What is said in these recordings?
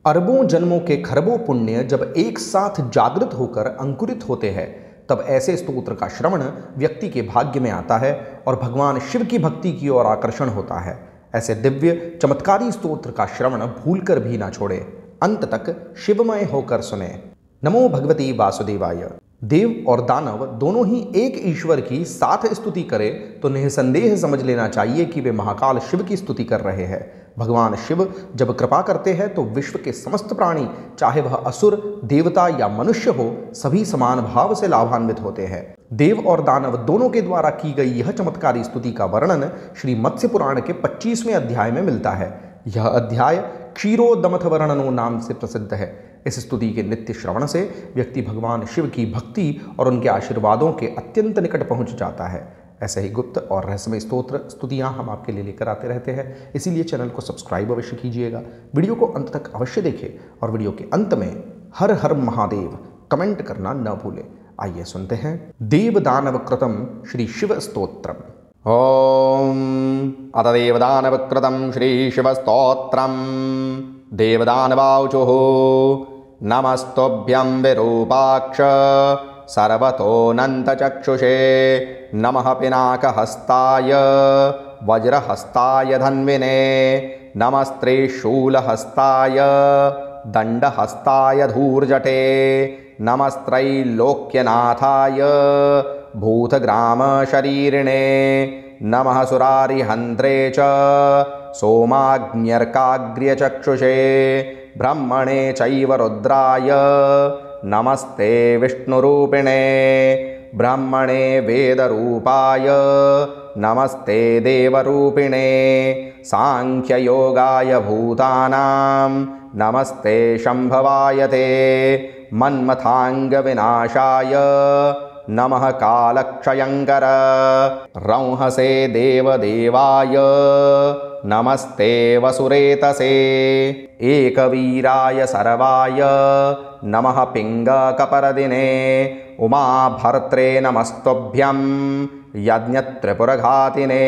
अरबों जन्मों के खरबों पुण्य जब एक साथ जागृत होकर अंकुरित होते हैं, तब ऐसे स्तोत्र का श्रवण व्यक्ति के भाग्य में आता है और भगवान शिव की भक्ति की ओर आकर्षण होता है। ऐसे दिव्य चमत्कारी स्तोत्र का श्रवण भूलकर भी ना छोड़े, अंत तक शिवमय होकर सुने। नमो भगवती वासुदेवाय। देव और दानव दोनों ही एक ईश्वर की साथ स्तुति करें तो निसंदेह समझ लेना चाहिए कि वे महाकाल शिव की स्तुति कर रहे हैं। भगवान शिव जब कृपा करते हैं तो विश्व के समस्त प्राणी, चाहे वह असुर, देवता या मनुष्य हो, सभी समान भाव से लाभान्वित होते हैं। देव और दानव दोनों के द्वारा की गई यह चमत्कारी स्तुति का वर्णन श्री मत्स्य पुराण के 25वें अध्याय में मिलता है। यह अध्याय क्षीरोदमथ वर्णनो नाम से प्रसिद्ध है। इस स्तुति के नित्य श्रवण से व्यक्ति भगवान शिव की भक्ति और उनके आशीर्वादों के अत्यंत निकट पहुंच जाता है। ऐसे ही गुप्त और रहस्यमय स्तोत्र स्तुतियां हम आपके लिए लेकर आते रहते हैं, इसीलिए चैनल को सब्सक्राइब अवश्य कीजिएगा। वीडियो को अंत तक अवश्य देखें और वीडियो के अंत में हर हर महादेव कमेंट करना न भूलें। आइए सुनते हैं देव दानव कृतम श्री शिव स्तोत्रम। ओम अत देवदानवकृतं श्री शिव स्तोत्रम। देवदानवाचुः नमस्तुभ्यं विरूपाक्ष सर्वतोऽनन्तचक्षुषे नमः पिनाकहस्ताय वज्रहस्ताय धन्विने नमस्त्रिशूलहस्ताय दण्डहस्ताय धूर्जटे नमस्त्रैलोक्यनाथाय भूतग्रामशरीरिणे नमः सुरारिहन्त्रे च सोमाग्न्यर्काग्र्यचक्षुषे ब्रह्मणे चैव रुद्राय नमस्ते विष्णुरूपिणे ब्रह्मणे वेदरूपाय नमस्ते देवरूपिणे सांख्ययोगाय भूतानां नमस्ते शम्भवाय ते मन्मथाङ्गविनाशाय नमः कालक्षयङ्कर रंहसे देवदेवाय नमस्ते वसुरेतसे एकवीराय सर्वाय नमः पिङ्गकपरदिने उमाभर्त्रे नमस्तुभ्यं यज्ञत्रिपुरघातिने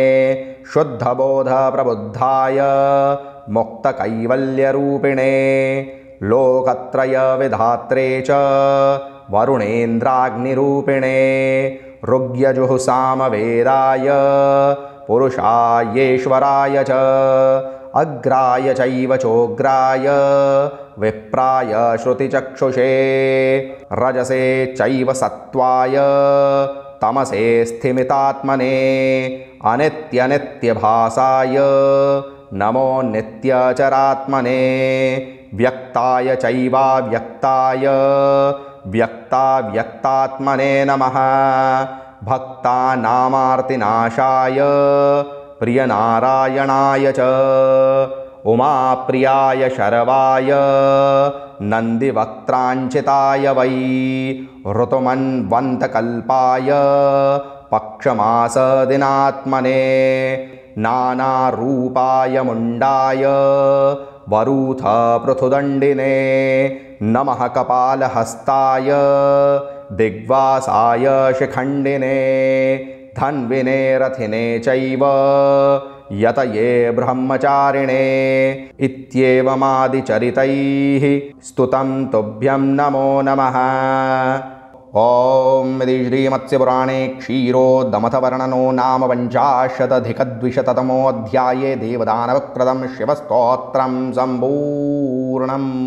शुद्धबोधप्रबुद्धाय मुक्तकैवल्यरूपिणे लोकत्रयविधात्रे च वरुणेन्द्राग्निरूपिणे ऋग्यजुःसामवेदाय पुरुषायेश्वराय च अग्राय चैव चोग्राय विप्राय श्रुतिचक्षुषे रजसे चैव सत्त्वाय तमसे स्थिमितात्मने अनित्यनित्यभासाय नमो नित्यचरात्मने व्यक्ताय चैवाव्यक्ताय व्यक्ताव्यक्तात्मने नमः भक्तानामार्तिनाशाय प्रियनारायणाय च उमाप्रियाय शर्वाय नन्दिवक्त्राञ्चिताय वै ऋतुमन्वन्तकल्पाय पक्षमासदिनात्मने नानारूपाय मुण्डाय वरूथ पृथुदण्डिने नमः कपालहस्ताय दिग्वासाय शिखण्डिने धन्विने रथिने चैव यतये ब्रह्मचारिणे इत्येवमादिचरितैः स्तुतं तुभ्यं नमो नमः। ओम इति श्रीमत्स्यपुराणे क्षीरोदमथवर्णनो नाम पञ्चाशदधिकद्विशततमोऽध्याये देवदानवकृतं शिवस्तोत्रं सम्पूर्णम्।